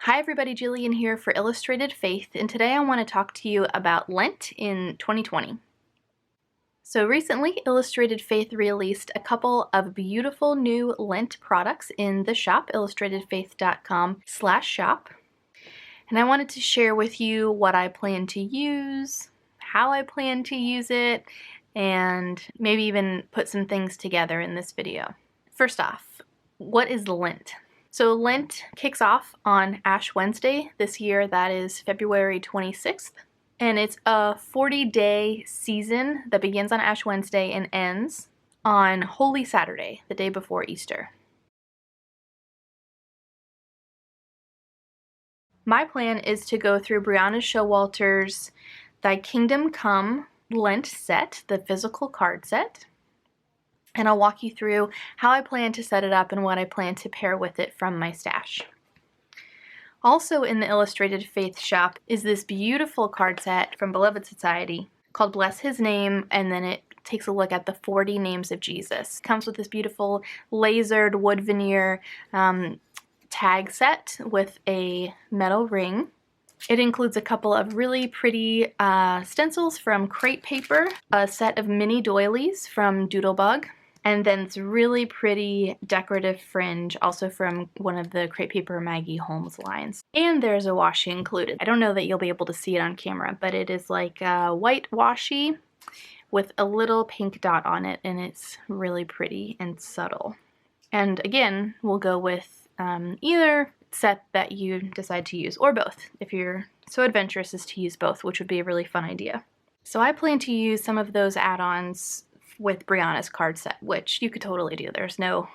Hi everybody, Jillian here for Illustrated Faith, and today I want to talk to you about Lent in 2020. So recently, Illustrated Faith released a couple of beautiful new Lent products in the shop, illustratedfaith.com/shop. And I wanted to share with you what I plan to use, how I plan to use it, and maybe even put some things together in this video. First off, what is Lent? So Lent kicks off on Ash Wednesday this year. That is February 26th. And it's a 40-day season that begins on Ash Wednesday and ends on Holy Saturday, the day before Easter. My plan is to go through Brianna Showalter's Thy Kingdom Come Lent set, the physical card set. And I'll walk you through how I plan to set it up and what I plan to pair with it from my stash. Also in the Illustrated Faith shop is this beautiful card set from Beloved Society called Bless His Name, and then it takes a look at the 40 names of Jesus. It comes with this beautiful lasered wood veneer tag set with a metal ring. It includes a couple of really pretty stencils from crepe paper, a set of mini doilies from Doodlebug, and then it's really pretty decorative fringe, also from one of the crepe paper Maggie Holmes lines. And there's a washi included. I don't know that you'll be able to see it on camera, but it is like a white washi with a little pink dot on it, and it's really pretty and subtle. And again, we'll go with either set that you decide to use, or both, if you're so adventurous as to use both, which would be a really fun idea. So I plan to use some of those add-ons with Brianna's card set, which you could totally do. There's no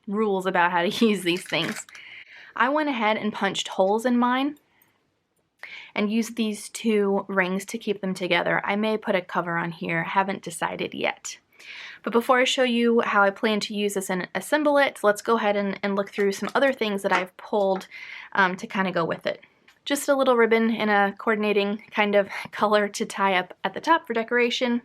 rules about how to use these things. I went ahead and punched holes in mine and used these two rings to keep them together. I may put a cover on here, haven't decided yet. But before I show you how I plan to use this and assemble it, let's go ahead and look through some other things that I've pulled to kind of go with it. Just a little ribbon in a coordinating kind of color to tie up at the top for decoration.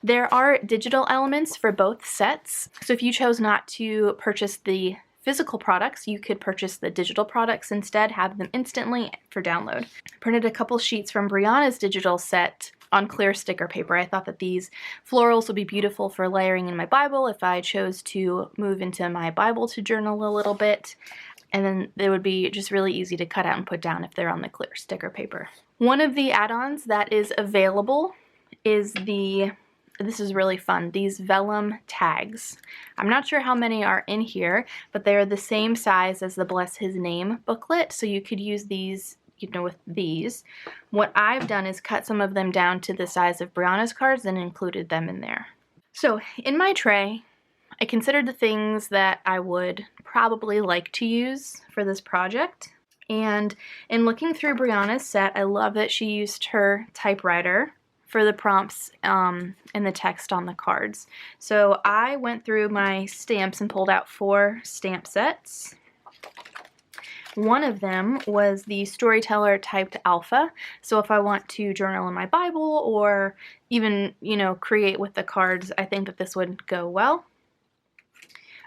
There are digital elements for both sets, so if you chose not to purchase the physical products, you could purchase the digital products instead, have them instantly for download. I printed a couple sheets from Brianna's digital set on clear sticker paper. I thought that these florals would be beautiful for layering in my Bible if I chose to move into my Bible to journal a little bit, and then they would be just really easy to cut out and put down if they're on the clear sticker paper. One of the add-ons that is available is this is really fun, these vellum tags. I'm not sure how many are in here, but they are the same size as the Bless His Name booklet, so you could use these, with these. What I've done is cut some of them down to the size of Brianna's cards and included them in there. So in my tray, I considered the things that I would probably like to use for this project. And in looking through Brianna's set, I love that she used her typewriter for the prompts and the text on the cards. So I went through my stamps and pulled out 4 stamp sets. One of them was the Storyteller typed alpha. So if I want to journal in my Bible or even, create with the cards, I think that this would go well.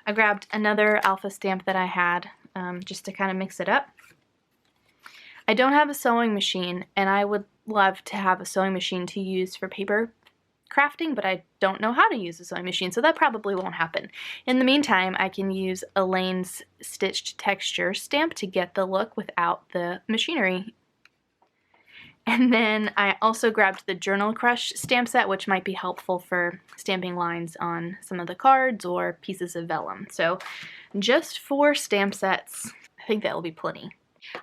I grabbed another alpha stamp that I had just to kind of mix it up. I don't have a sewing machine, and I would love to have a sewing machine to use for paper crafting, but I don't know how to use a sewing machine, so that probably won't happen. In the meantime, I can use Elaine's Stitched Texture stamp to get the look without the machinery. And then I also grabbed the Journal Crush stamp set, which might be helpful for stamping lines on some of the cards or pieces of vellum. So just 4 stamp sets. I think that will be plenty.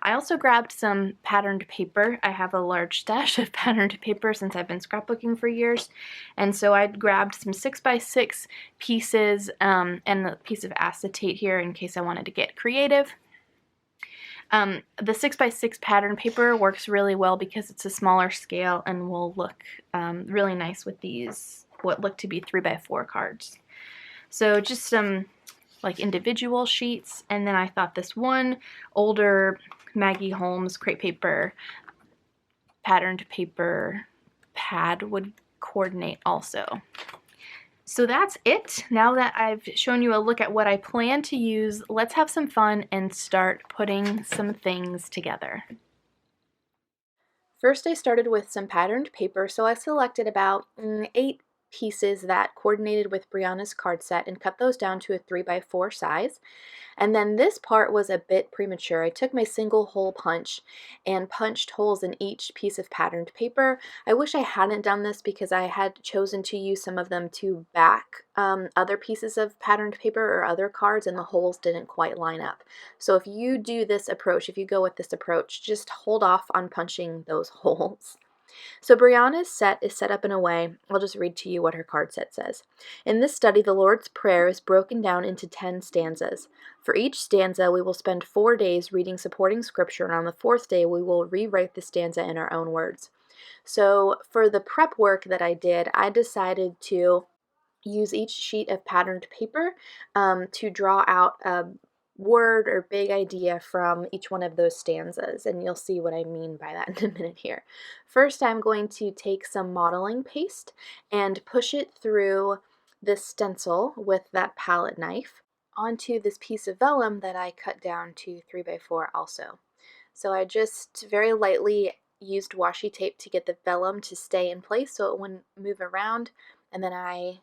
I also grabbed some patterned paper. I have a large stash of patterned paper since I've been scrapbooking for years, and so I grabbed some 6x6 pieces and a piece of acetate here in case I wanted to get creative. The 6x6 pattern paper works really well because it's a smaller scale and will look really nice with these, what look to be 3x4 cards. So just some like individual sheets, and then I thought this one older Maggie Holmes crepe paper patterned paper pad would coordinate also. So that's it. Now that I've shown you a look at what I plan to use, let's have some fun and start putting some things together. First, I started with some patterned paper, so I selected about 8 pieces that coordinated with Brianna's card set and cut those down to a 3x4 size. And then this part was a bit premature. I took my single hole punch and punched holes in each piece of patterned paper. I wish I hadn't done this because I had chosen to use some of them to back other pieces of patterned paper or other cards, and the holes didn't quite line up. So if you do this approach, if you go with this approach, just hold off on punching those holes. So Brianna's set is set up in a way, I'll just read to you what her card set says. In this study, the Lord's Prayer is broken down into 10 stanzas. For each stanza, we will spend 4 days reading supporting scripture, and on the 4th day, we will rewrite the stanza in our own words. So for the prep work that I did, I decided to use each sheet of patterned paper to draw out a word or big idea from each one of those stanzas, and you'll see what I mean by that in a minute here. First, I'm going to take some modeling paste and push it through this stencil with that palette knife onto this piece of vellum that I cut down to 3x4 also. So I just very lightly used washi tape to get the vellum to stay in place so it wouldn't move around, and then I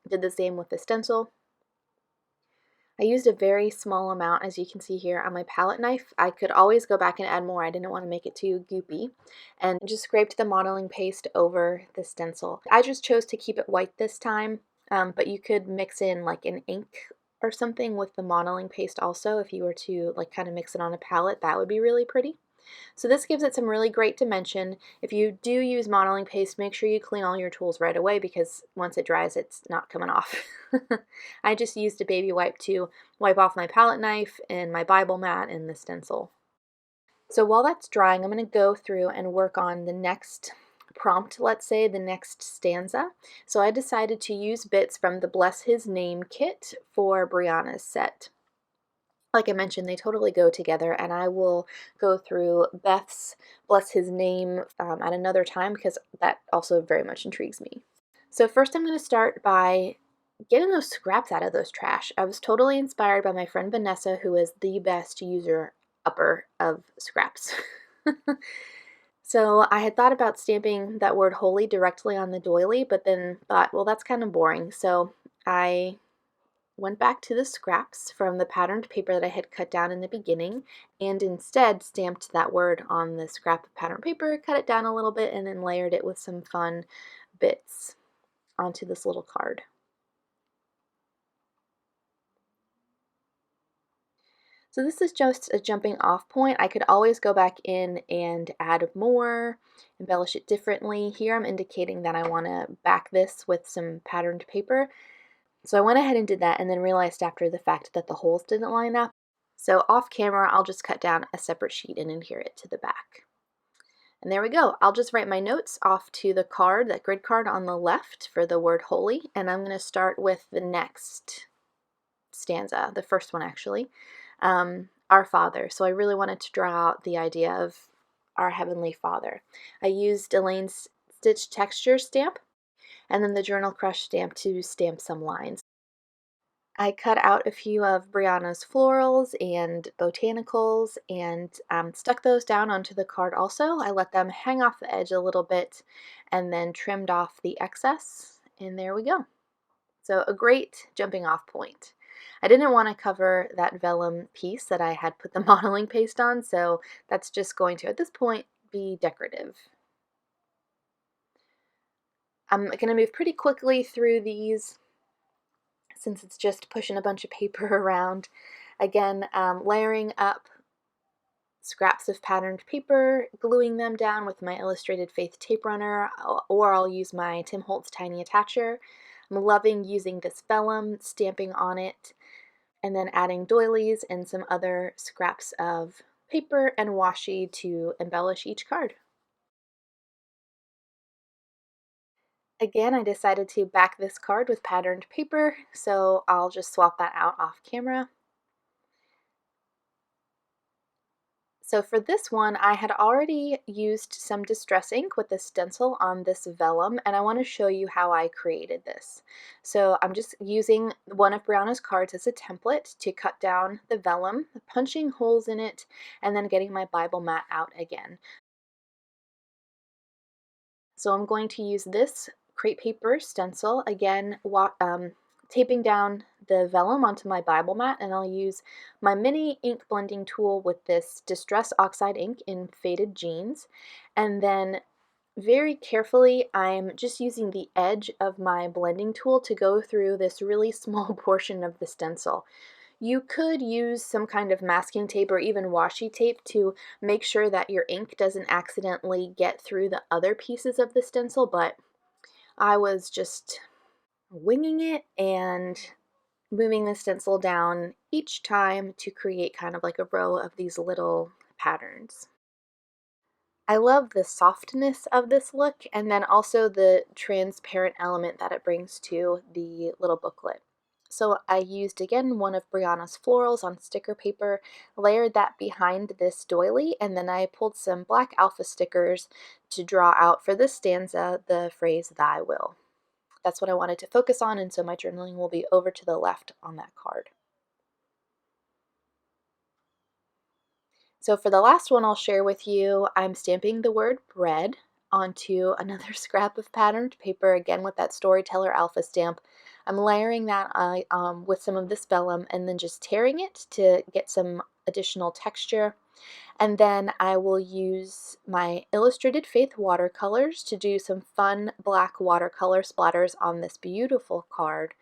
did the same with the stencil. I used a very small amount, as you can see here, on my palette knife. I could always go back and add more. I didn't want to make it too goopy. And just scraped the modeling paste over the stencil. I just chose to keep it white this time, but you could mix in like an ink or something with the modeling paste also. If you were to like kind of mix it on a palette, that would be really pretty. So this gives it some really great dimension. If you do use modeling paste, make sure you clean all your tools right away because once it dries, it's not coming off. I just used a baby wipe to wipe off my palette knife and my Bible mat and the stencil. So while that's drying, I'm going to go through and work on the next prompt, let's say, the next stanza. So I decided to use bits from the Bless His Name kit for Brianna's set. Like I mentioned, they totally go together, and I will go through Beth's Bless His Name at another time because that also very much intrigues me. So first I'm going to start by getting those scraps out of those trash. I was totally inspired by my friend Vanessa, who is the best user-upper of scraps. So I had thought about stamping that word holy directly on the doily, but then thought, well, that's kind of boring. So I went back to the scraps from the patterned paper that I had cut down in the beginning and instead stamped that word on the scrap of patterned paper, cut it down a little bit, and then layered it with some fun bits onto this little card. So this is just a jumping off point. I could always go back in and add more, embellish it differently. Here I'm indicating that I want to back this with some patterned paper. So I went ahead and did that and then realized after the fact that the holes didn't line up. So off camera, I'll just cut down a separate sheet and adhere it to the back. And there we go. I'll just write my notes off to the card, that grid card on the left for the word holy. And I'm going to start with the next stanza, the first one actually, Our Father. So I really wanted to draw out the idea of our Heavenly Father. I used Elaine's Stitch Texture stamp and then the Journal Crush stamp to stamp some lines. I cut out a few of Brianna's florals and botanicals and stuck those down onto the card also. I let them hang off the edge a little bit and then trimmed off the excess, and there we go. So a great jumping off point. I didn't want to cover that vellum piece that I had put the modeling paste on, so that's just going to, at this point, be decorative. I'm going to move pretty quickly through these since it's just pushing a bunch of paper around. Again, layering up scraps of patterned paper, gluing them down with my Illustrated Faith tape runner, or I'll use my Tim Holtz tiny attacher. I'm loving using this vellum, stamping on it, and then adding doilies and some other scraps of paper and washi to embellish each card. Again, I decided to back this card with patterned paper, so I'll just swap that out off camera. So for this one, I had already used some distress ink with the stencil on this vellum, and I want to show you how I created this. So I'm just using one of Brianna's cards as a template to cut down the vellum, punching holes in it, and then getting my Bible mat out again. So I'm going to use this crepe paper stencil, again, taping down the vellum onto my Bible mat, and I'll use my mini ink blending tool with this Distress Oxide ink in Faded Jeans. And then very carefully, I'm just using the edge of my blending tool to go through this really small portion of the stencil. You could use some kind of masking tape or even washi tape to make sure that your ink doesn't accidentally get through the other pieces of the stencil, but I was just winging it and moving the stencil down each time to create kind of like a row of these little patterns. I love the softness of this look, and then also the transparent element that it brings to the little booklet. So I used again one of Brianna's florals on sticker paper, layered that behind this doily, and then I pulled some black alpha stickers to draw out for this stanza the phrase "Thy will." That's what I wanted to focus on, and so my journaling will be over to the left on that card. So for the last one I'll share with you, I'm stamping the word bread onto another scrap of patterned paper, again with that Storyteller Alpha stamp. I'm layering that with some of this vellum and then just tearing it to get some additional texture. And then I will use my Illustrated Faith watercolors to do some fun black watercolor splatters on this beautiful card,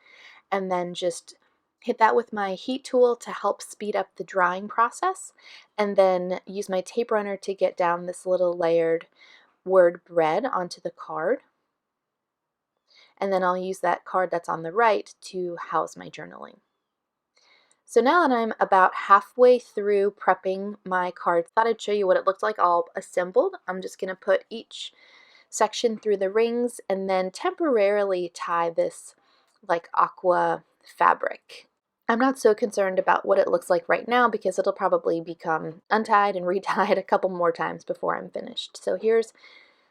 and then just hit that with my heat tool to help speed up the drying process, and then use my tape runner to get down this little layered word bread onto the card. And then I'll use that card that's on the right to house my journaling. So now that I'm about halfway through prepping my cards, I thought I'd show you what it looked like all assembled. I'm just going to put each section through the rings and then temporarily tie this like aqua fabric. I'm not so concerned about what it looks like right now because it'll probably become untied and retied a couple more times before I'm finished. So here's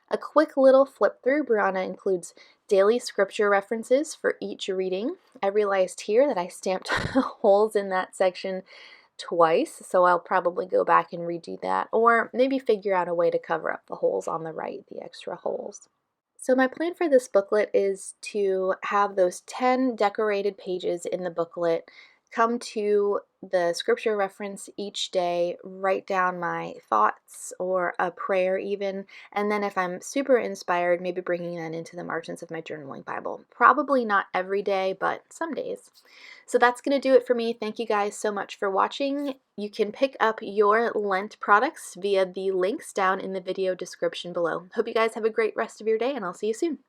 a quick little flip through. Brianna includes daily scripture references for each reading. I realized here that I stamped holes in that section twice, so I'll probably go back and redo that, or maybe figure out a way to cover up the holes on the right, the extra holes. So my plan for this booklet is to have those 10 decorated pages in the booklet, come to the scripture reference each day, write down my thoughts or a prayer even, and then if I'm super inspired, maybe bringing that into the margins of my journaling Bible. Probably not every day, but some days. So that's going to do it for me. Thank you guys so much for watching. You can pick up your Lent products via the links down in the video description below. Hope you guys have a great rest of your day, and I'll see you soon.